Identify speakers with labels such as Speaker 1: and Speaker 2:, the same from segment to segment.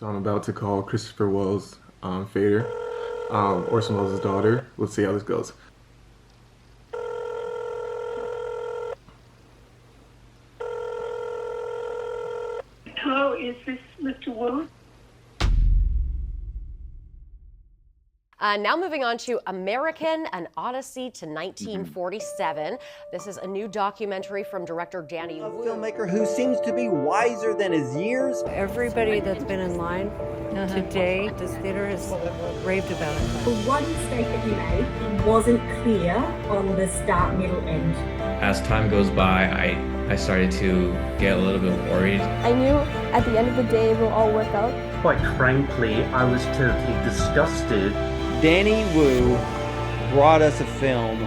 Speaker 1: So I'm about to call Christopher Wells, Fader, Orson Welles' daughter. Let's see how this goes.
Speaker 2: Hello, is this Mr. Wells?
Speaker 3: Now moving on to American, an Odyssey to 1947. This is a new documentary from director Danny
Speaker 4: A
Speaker 3: Wu.
Speaker 4: filmmaker who seems to be wiser than his years.
Speaker 5: Everybody that's been in line today, this theater has raved about it.
Speaker 6: The one mistake that he made wasn't clear on the start, middle, end.
Speaker 7: As time goes by, I started to get a little bit worried.
Speaker 8: I knew at the end of the day it will all work out.
Speaker 9: Quite frankly, I was totally disgusted.
Speaker 4: Danny Wu brought us a film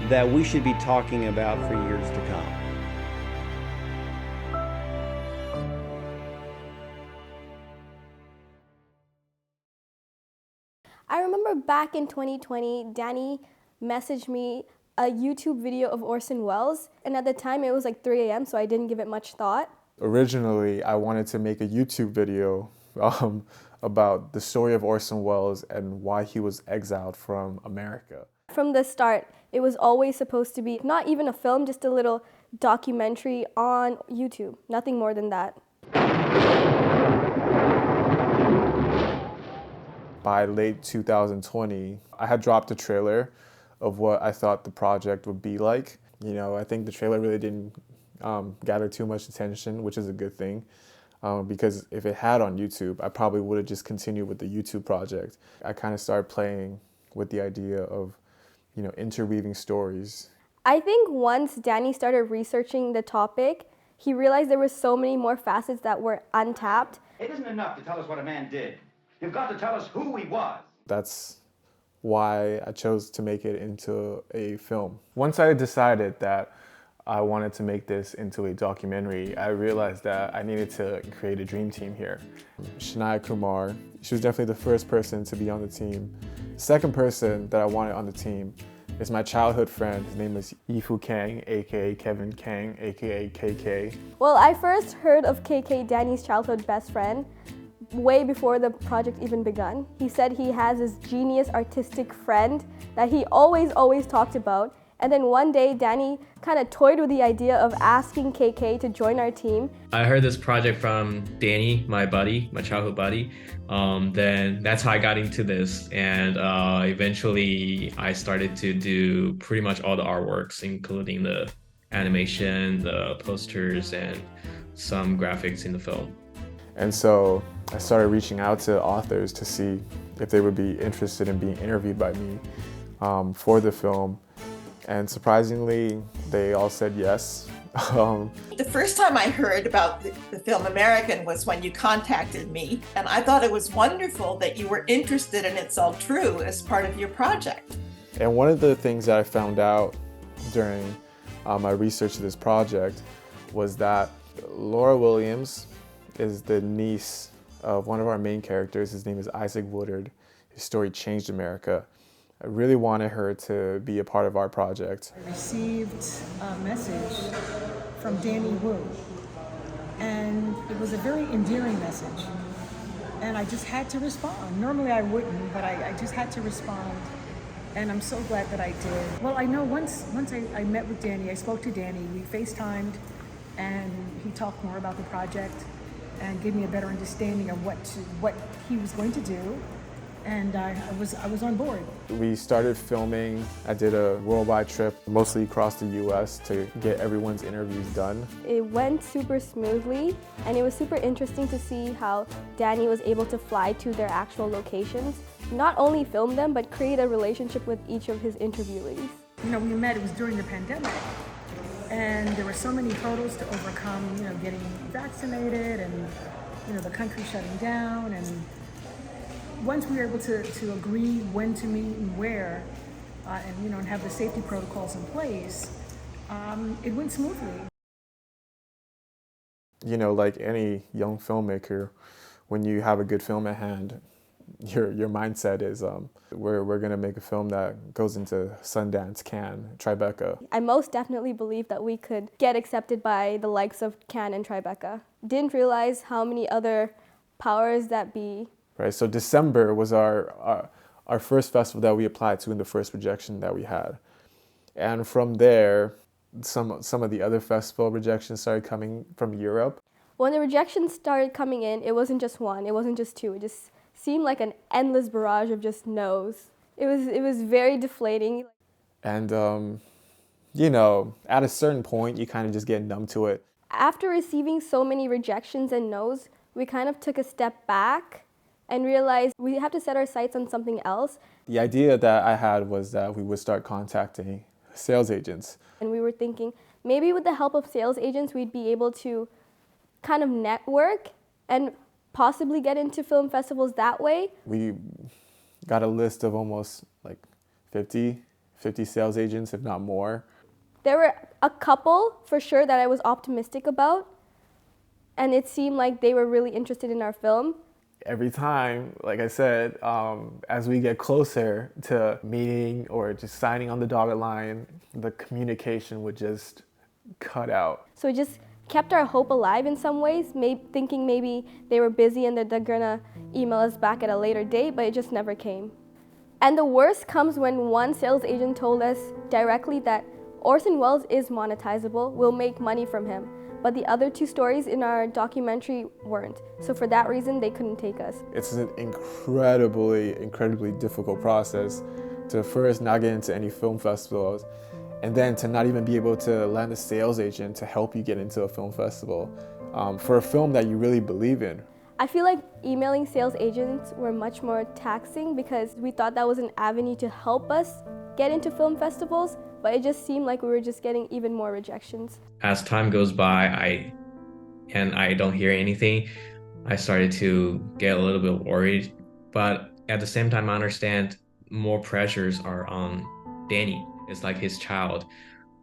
Speaker 4: that we should be talking about for years to come.
Speaker 8: I remember back in 2020, Danny messaged me a YouTube video of Orson Welles, and at the time it was like 3 a.m., so I didn't give it much thought.
Speaker 1: Originally, I wanted to make a YouTube video about the story of Orson Welles and why he was exiled from America.
Speaker 8: From the start, it was always supposed to be not even a film, just a little documentary on YouTube, nothing more than that.
Speaker 1: By late 2020, I had dropped a trailer of what I thought the project would be like. You know, I think the trailer really didn't gather too much attention, which is a good thing. Because if it had on YouTube, I probably would have just continued with the YouTube project. I kind of started playing with the idea of, you know, interweaving stories.
Speaker 8: I think once Danny started researching the topic, he realized there were so many more facets that were untapped.
Speaker 10: It isn't enough to tell us what a man did. You've got to tell us who he was.
Speaker 1: That's why I chose to make it into a film. Once I decided that I wanted to make this into a documentary, I realized that I needed to create a dream team here. Shania Kumar, she was definitely the first person to be on the team. Second person that I wanted on the team is my childhood friend. His name is Yifu Kang, aka Kevin Kang, aka KK.
Speaker 8: Well, I first heard of KK, Danny's childhood best friend, way before the project even begun. He said he has this genius artistic friend that he always talked about. And then one day, Danny kind of toyed with the idea of asking KK to join our team.
Speaker 7: I heard this project from Danny, my buddy, my childhood buddy. Then that's how I got into this. And eventually I started to do pretty much all the artworks, including the animation, the posters, and some graphics in the film.
Speaker 1: And so I started reaching out to authors to see if they would be interested in being interviewed by me for the film. And surprisingly, they all said yes.
Speaker 11: The first time I heard about the film American was when you contacted me, and I thought it was wonderful that you were interested in It's All True as part of your project.
Speaker 1: And one of the things that I found out during my research of this project was that Laura Williams is the niece of one of our main characters. His name is Isaac Woodard. His story changed America. I really wanted her to be a part of our project.
Speaker 5: I received a message from Danny Wu, and it was a very endearing message. And I just had to respond. Normally I wouldn't, but I just had to respond. And I'm so glad that I did. Well, I know once I met with Danny, I spoke to Danny, we FaceTimed, and he talked more about the project and gave me a better understanding of what he was going to do. And I was on board.
Speaker 1: We started filming. I did a worldwide trip, mostly across the US, to get everyone's interviews done.
Speaker 8: It went super smoothly, and it was super interesting to see how Danny was able to fly to their actual locations, not only film them, but create a relationship with each of his interviewees.
Speaker 5: You know, we met, it was during the pandemic, and there were so many hurdles to overcome, you know, getting vaccinated and, you know, the country shutting down. And once we were able to agree when to meet and where, and, you know, and have the safety protocols in place, it went smoothly.
Speaker 1: You know, like any young filmmaker, when you have a good film at hand, your mindset is we're gonna make a film that goes into Sundance, Cannes, Tribeca.
Speaker 8: I most definitely believe that we could get accepted by the likes of Cannes and Tribeca. Didn't realize how many other powers that be.
Speaker 1: Right, so December was our first festival that we applied to in the first rejection that we had. And from there, some of the other festival rejections started coming from Europe.
Speaker 8: When the rejections started coming in, it wasn't just one, it wasn't just two. It just seemed like an endless barrage of just no's. It was very deflating.
Speaker 1: And, you know, at a certain point, you kind of just get numb to it.
Speaker 8: After receiving so many rejections and no's, we kind of took a step back and realized we have to set our sights on something else.
Speaker 1: The idea that I had was that we would start contacting sales agents.
Speaker 8: And we were thinking, maybe with the help of sales agents, we'd be able to kind of network and possibly get into film festivals that way.
Speaker 1: We got a list of almost like 50 sales agents, if not more.
Speaker 8: There were a couple, for sure, that I was optimistic about. And it seemed like they were really interested in our film.
Speaker 1: Every time, like I said, as we get closer to meeting or just signing on the dotted line, the communication would just cut out.
Speaker 8: So it just kept our hope alive in some ways, thinking maybe they were busy and they're gonna email us back at a later date, but it just never came. And the worst comes when one sales agent told us directly that Orson Welles is monetizable, we'll make money from him. But the other two stories in our documentary weren't. So for that reason, they couldn't take us.
Speaker 1: It's an incredibly difficult process to first not get into any film festivals, and then to not even be able to land a sales agent to help you get into a film festival for a film that you really believe in.
Speaker 8: I feel like emailing sales agents were much more taxing because we thought that was an avenue to help us get into film festivals, but it just seemed like we were just getting even more rejections.
Speaker 7: As time goes by, I don't hear anything, I started to get a little bit worried. But at the same time, I understand more pressures are on Danny. It's like his child.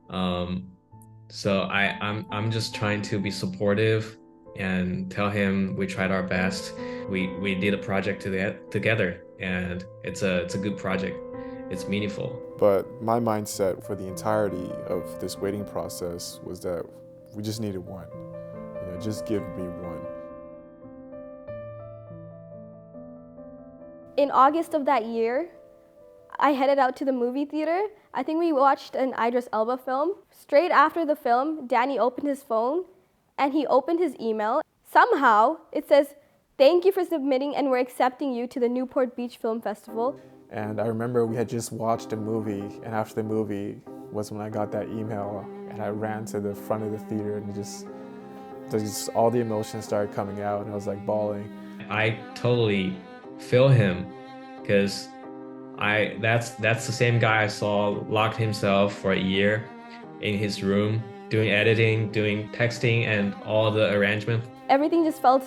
Speaker 7: So I'm just trying to be supportive and tell him we tried our best. We did a project together, and it's a good project. It's meaningful.
Speaker 1: But my mindset for the entirety of this waiting process was that we just needed one. You know, just give me one.
Speaker 8: In August of that year, I headed out to the movie theater. I think we watched an Idris Elba film. Straight after the film, Danny opened his phone and he opened his email. Somehow, it says, "Thank you for submitting and we're accepting you to the Newport Beach Film Festival."
Speaker 1: And I remember we had just watched a movie, and after the movie was when I got that email, and I ran to the front of the theater, and just all the emotions started coming out, and I was like bawling.
Speaker 7: I totally feel him, because that's the same guy I saw locked himself for a year in his room, doing editing, doing texting, and all the arrangement.
Speaker 8: Everything just felt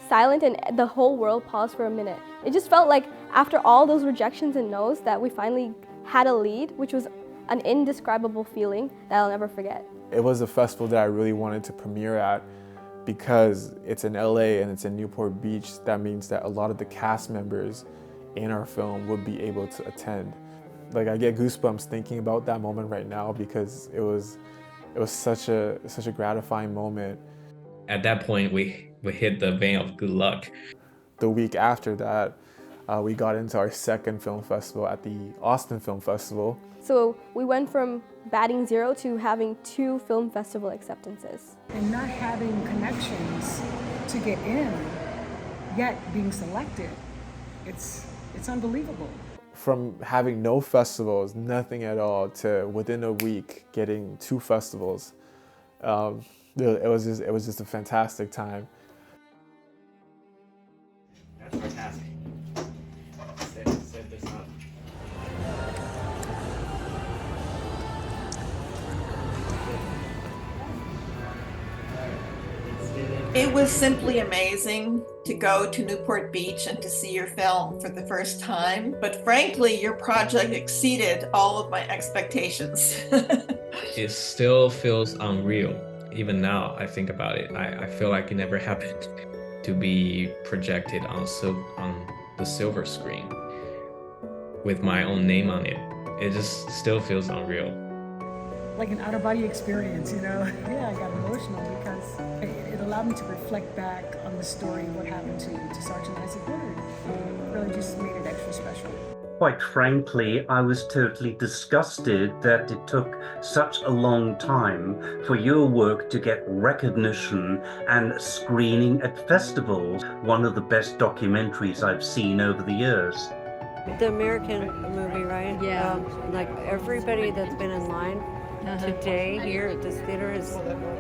Speaker 8: silent, and the whole world paused for a minute. It just felt like after all those rejections and no's that we finally had a lead, which was an indescribable feeling that I'll never forget.
Speaker 1: It was a festival that I really wanted to premiere at because it's in LA and it's in Newport Beach. That means that a lot of the cast members in our film would be able to attend. Like, I get goosebumps thinking about that moment right now because it was such a gratifying moment.
Speaker 7: At that point, we hit the vein of good luck.
Speaker 1: The week after that, we got into our second film festival at the Austin Film Festival.
Speaker 8: So we went from batting zero to having 2 film festival acceptances.
Speaker 5: And not having connections to get in, yet being selected, it's unbelievable.
Speaker 1: From having no festivals, nothing at all, to within a week getting 2 festivals, it was just a fantastic time.
Speaker 7: That's our task. Set this up.
Speaker 11: It was simply amazing to go to Newport Beach and to see your film for the first time. But frankly, your project exceeded all of my expectations.
Speaker 7: It still feels unreal. Even now, I think about it. I feel like it never happened to be projected on the silver screen with my own name on it. It just still feels unreal.
Speaker 5: Like an out-of-body experience, you know? Yeah, I got emotional because it allowed me to reflect back on the story of what happened to Sergeant Isaac Woodard. It really just made it extra special.
Speaker 9: Quite frankly, I was totally disgusted that it took such a long time for your work to get recognition and screening at festivals. One of the best documentaries I've seen over the years.
Speaker 12: The American movie, right?
Speaker 13: Yeah.
Speaker 12: Like everybody that's been in line today here at this theater has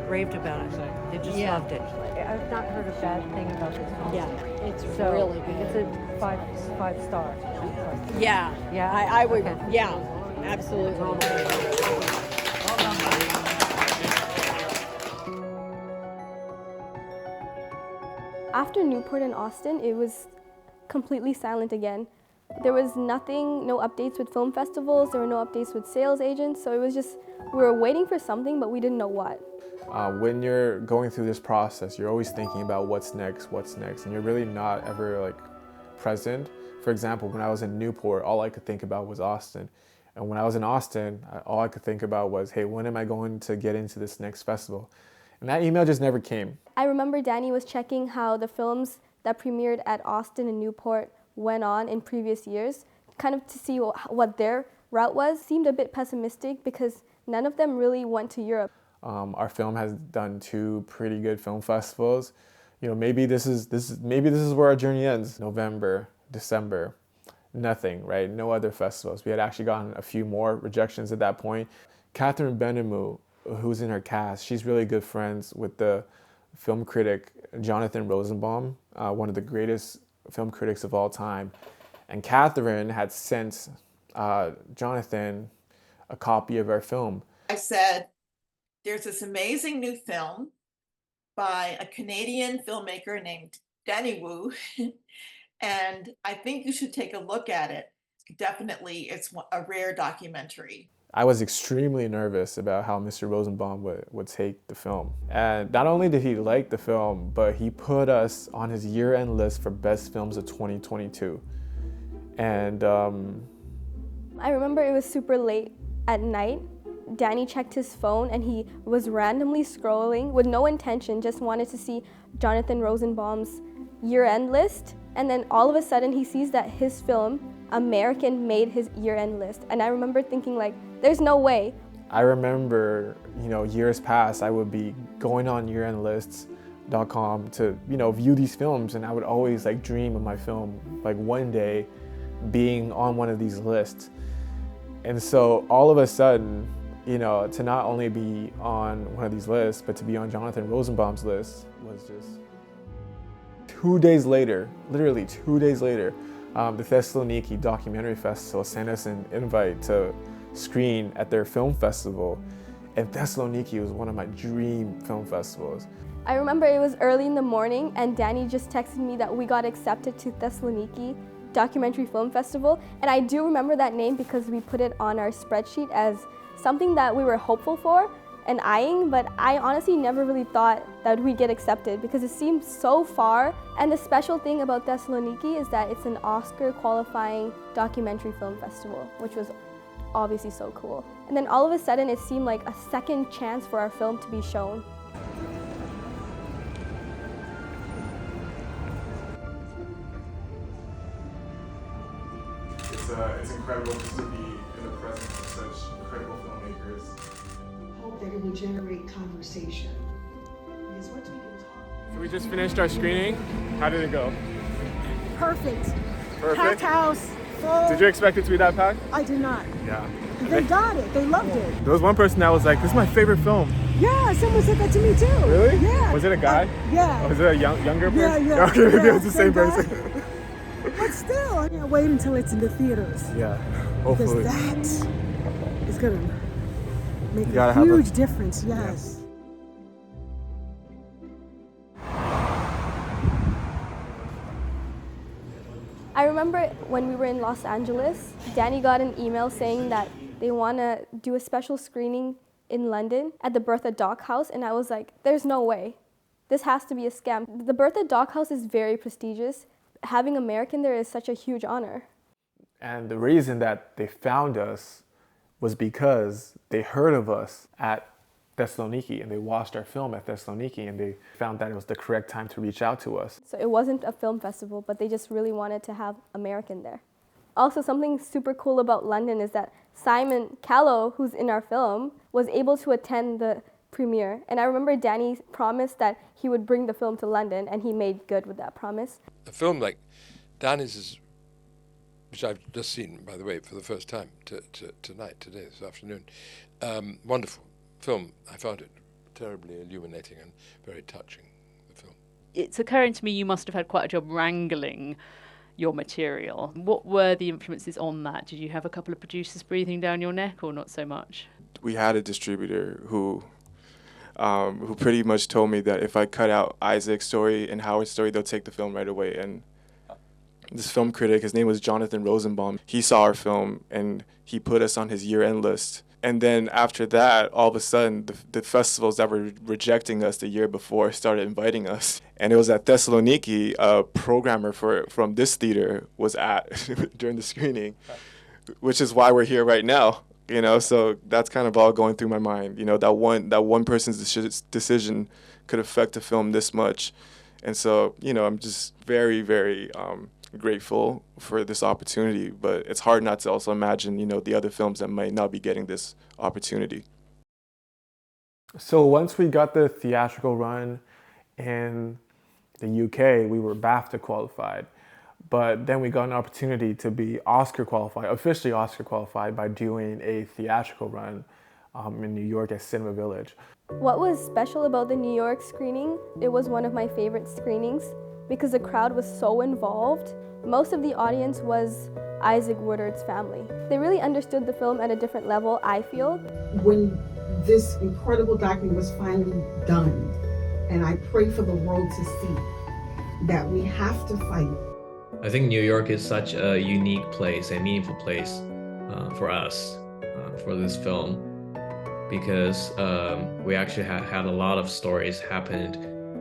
Speaker 12: raved about it. They just loved it. I've not heard a bad thing about this film.
Speaker 13: Yeah, it's really good.
Speaker 12: It's a five star.
Speaker 13: Yeah,
Speaker 12: Yeah,
Speaker 13: I would.
Speaker 12: Okay.
Speaker 13: Yeah, absolutely.
Speaker 8: After Newport and Austin, it was completely silent again. There was nothing, no updates with film festivals, there were no updates with sales agents, so it was just, we were waiting for something, but we didn't know what.
Speaker 1: When you're going through this process, you're always thinking about what's next, and you're really not ever like present. For example, when I was in Newport, all I could think about was Austin. And when I was in Austin, all I could think about was, hey, when am I going to get into this next festival? And that email just never came.
Speaker 8: I remember Danny was checking how the films that premiered at Austin and Newport went on in previous years, kind of to see what their route was. Seemed a bit pessimistic because none of them really went to Europe.
Speaker 1: Our film has done 2 pretty good film festivals. You know, maybe this is where our journey ends. November, December, nothing, right? No other festivals. We had actually gotten a few more rejections at that point. Catherine Benamou, who's in her cast, she's really good friends with the film critic Jonathan Rosenbaum, one of the greatest film critics of all time. And Catherine had sent Jonathan a copy of our film.
Speaker 11: I said, there's this amazing new film by a Canadian filmmaker named Danny Wu, and I think you should take a look at it. Definitely, it's a rare documentary.
Speaker 1: I was extremely nervous about how Mr. Rosenbaum would take the film. And not only did he like the film, but he put us on his year-end list for best films of 2022. And
Speaker 8: I remember it was super late at night. Danny checked his phone and he was randomly scrolling with no intention, just wanted to see Jonathan Rosenbaum's year-end list. And then all of a sudden he sees that his film, American, made his year-end list. And I remember thinking like, there's no way.
Speaker 1: I remember, years past, I would be going on yearendlists.com to, view these films, and I would always dream of my film, one day being on one of these lists. And so all of a sudden, to not only be on one of these lists, but to be on Jonathan Rosenbaum's list was just 2 days later, literally 2 days later, the Thessaloniki Documentary Festival sent us an invite to screen at their film festival, and Thessaloniki was one of my dream film festivals.
Speaker 8: I remember it was early in the morning and Danny just texted me that we got accepted to Thessaloniki Documentary Film Festival, and I do remember that name because we put it on our spreadsheet as something that we were hopeful for and eyeing, but I honestly never really thought that we'd get accepted because it seemed so far. And the special thing about Thessaloniki is that it's an Oscar qualifying documentary film festival, which was obviously so cool. And then all of a sudden it seemed like a second chance for our film to be shown.
Speaker 1: It's incredible just to be in the presence of such incredible filmmakers.
Speaker 2: Hope that it will generate conversation. Because once we can talk.
Speaker 1: So we just finished our screening. How did it go?
Speaker 5: Perfect.
Speaker 1: Perfect?
Speaker 5: Packed house, full.
Speaker 1: Did you expect it to be that packed?
Speaker 5: I did not.
Speaker 1: Yeah.
Speaker 5: They got it. They loved it.
Speaker 1: There was one person that was like, this is my favorite film.
Speaker 5: Yeah, someone said that to me too.
Speaker 1: Really?
Speaker 5: Yeah.
Speaker 1: Was it a guy?
Speaker 5: Yeah.
Speaker 1: Was it a younger person?
Speaker 5: Yeah.
Speaker 1: Okay, maybe
Speaker 5: yeah,
Speaker 1: it was the same
Speaker 5: guy.
Speaker 1: person.
Speaker 5: But still, I can't wait until it's in the theaters.
Speaker 1: Yeah, hopefully.
Speaker 5: Because that is going to make
Speaker 1: You
Speaker 5: a
Speaker 1: gotta have
Speaker 5: huge difference, yes.
Speaker 8: I remember when we were in Los Angeles, Danny got an email saying that they want to do a special screening in London at the Bertha Dock House, and I was like, there's no way. This has to be a scam. The Bertha Dock House is very prestigious. Having American there is such a huge honor.
Speaker 1: And the reason that they found us was because they heard of us at Thessaloniki, and they watched our film at Thessaloniki, and they found that it was the correct time to reach out to us.
Speaker 8: So it wasn't a film festival, but they just really wanted to have American there. Also, something super cool about London is that Simon Callow, who's in our film, was able to attend the premiere. And I remember Danny promised that he would bring the film to London, and he made good with that promise.
Speaker 14: A film like Danny's is, which I've just seen, by the way, for the first time today, this afternoon. Wonderful film. I found it terribly illuminating and very touching, the film.
Speaker 15: It's occurring to me you must have had quite a job wrangling your material. What were the influences on that? Did you have a couple of producers breathing down your neck, or not so much?
Speaker 16: We had a distributor who pretty much told me that if I cut out Isaac's story and Howard's story, they'll take the film right away. And this film critic, his name was Jonathan Rosenbaum, he saw our film and he put us on his year-end list. And then after that, all of a sudden, the festivals that were rejecting us the year before started inviting us. And it was at Thessaloniki, a programmer from this theater was at during the screening, which is why we're here right now. You know, so that's kind of all going through my mind. You know, that one person's decision could affect the film this much. And so, you know, I'm just very, very grateful for this opportunity, but it's hard not to also imagine, you know, the other films that might not be getting this opportunity.
Speaker 1: So once we got the theatrical run in the UK, we were BAFTA qualified, but then we got an opportunity to be Oscar qualified, officially Oscar qualified, by doing a theatrical run in New York at Cinema Village.
Speaker 8: What was special about the New York screening, it was one of my favorite screenings because the crowd was so involved. Most of the audience was Isaac Woodard's family. They really understood the film at a different level, I feel.
Speaker 2: When this incredible document was finally done, and I pray for the world to see that we have to fight.
Speaker 7: I think New York is such a unique place, a meaningful place for us, for this film, because we actually had a lot of stories happened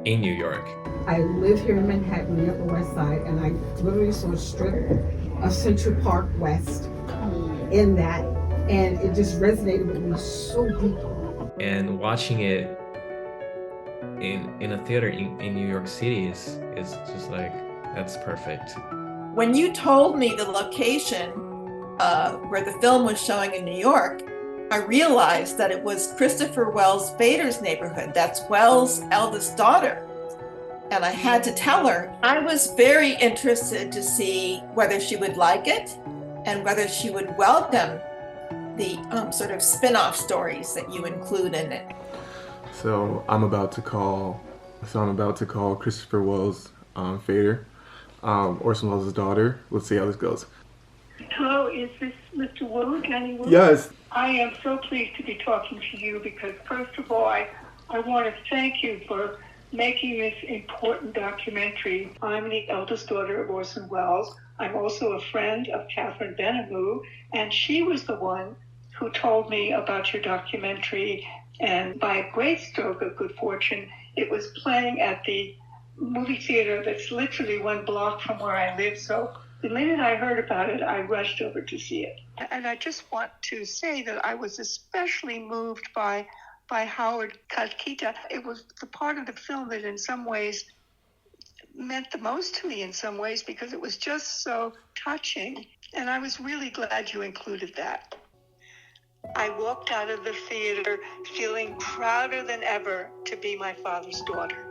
Speaker 7: in New York.
Speaker 2: I live here in Manhattan, the Upper West Side, and I literally saw a strip of Central Park West in that, and it just resonated with me so deeply.
Speaker 7: And watching it in a theater in New York City is just like, that's perfect.
Speaker 11: When you told me the location where the film was showing in New York, I realized that it was Christopher Welles' Bader's neighborhood. That's Welles' eldest daughter. And I had to tell her. I was very interested to see whether she would like it and whether she would welcome the sort of spin-off stories that you include in it.
Speaker 16: So I'm about to call Christopher Welles Fader, Orson Welles' daughter. Let's see how this goes.
Speaker 17: Hello, is this Mr. Wu, Danny Wu?
Speaker 16: Yes.
Speaker 17: I am so pleased to be talking to you because, first of all, I want to thank you for making this important documentary. I'm the eldest daughter of Orson Welles. I'm also a friend of Catherine Benamou, and she was the one who told me about your documentary. And by a great stroke of good fortune, it was playing at the movie theater that's literally one block from where I live. So the minute I heard about it, I rushed over to see it. And I just want to say that I was especially moved by Howard Kalkita. It was the part of the film that in some ways meant the most to me in some ways because it was just so touching. And I was really glad you included that. I walked out of the theater feeling prouder than ever to be my father's daughter.